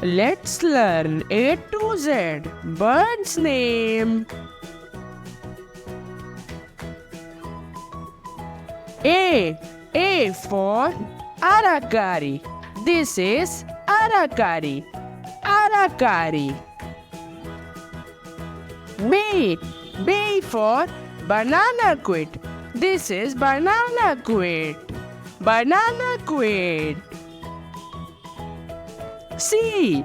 Let's learn A to Z. Bird's name. A for Arakari. This is Arakari. Arakari. B for banana quid. This is banana quid. Banana quid. C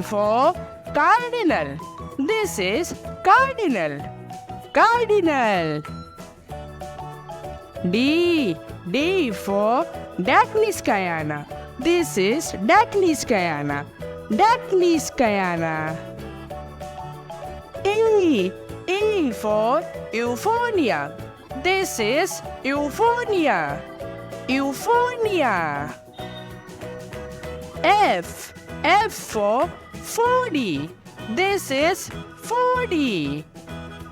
for cardinal. This is cardinal. Cardinal. D for Daclysciana. This is Daclysciana. Daclysciana. E for Euphonia. This is Euphonia. Euphonia. F for 40. This is 40.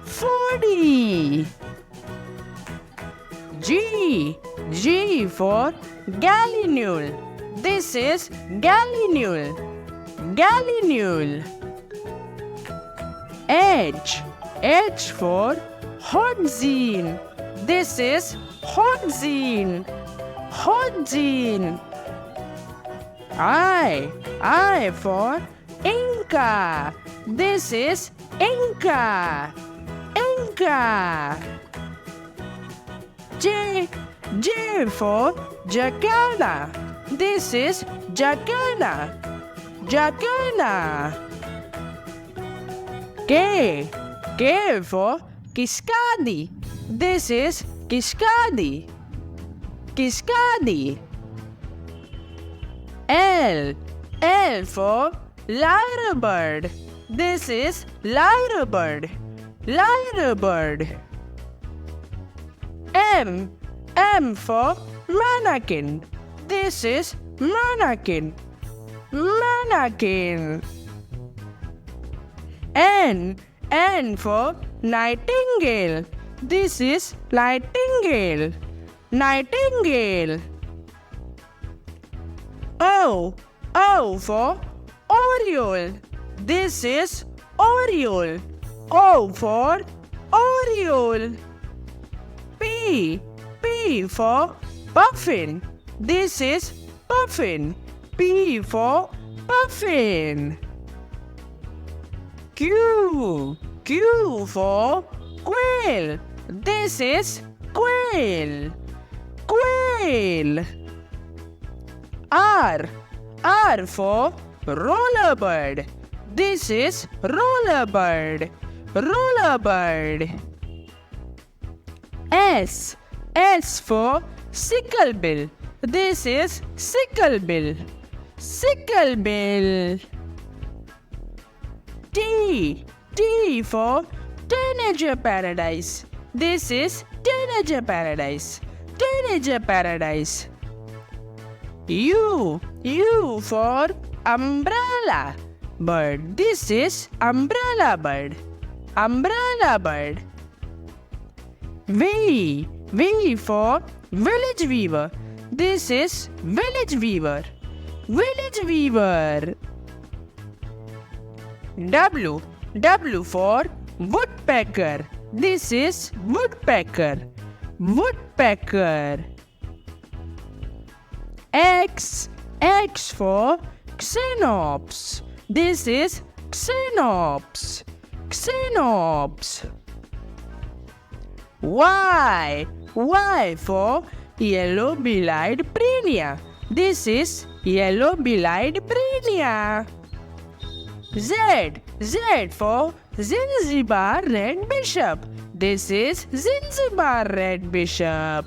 40. G for Gallinule. This is Gallinule. Gallinule. H for Hodzine. This is Hodzine. Hodzine. I for Inca. This is Inca. Inca. J for Jacana. This is Jacana. Jacana. K for Kiskadi. This is Kiskadi. Kiskadi. L for lyrebird. This is lyrebird. Lyrebird. M for mannequin. This is mannequin. Mannequin. N for nightingale. This is nightingale. Nightingale. O for oriole. This is oriole. O for oriole. P for puffin. This is puffin. P for puffin. Q for quail. This is quail. Quail. R for rollerbird. This is rollerbird. Rollerbird. S for sicklebill. This is sicklebill. Sicklebill. T for teenager paradise. This is teenager paradise. Teenager paradise. U for umbrella bird. This is umbrella bird. Umbrella bird. V for village weaver. This is village weaver. Village weaver. W for woodpecker. This is woodpecker. Woodpecker. X for xenops. This is xenops. Xenops. Y for yellow-bellied prinia. This is yellow-bellied prinia. Z for Zanzibar red bishop. This is Zanzibar red bishop.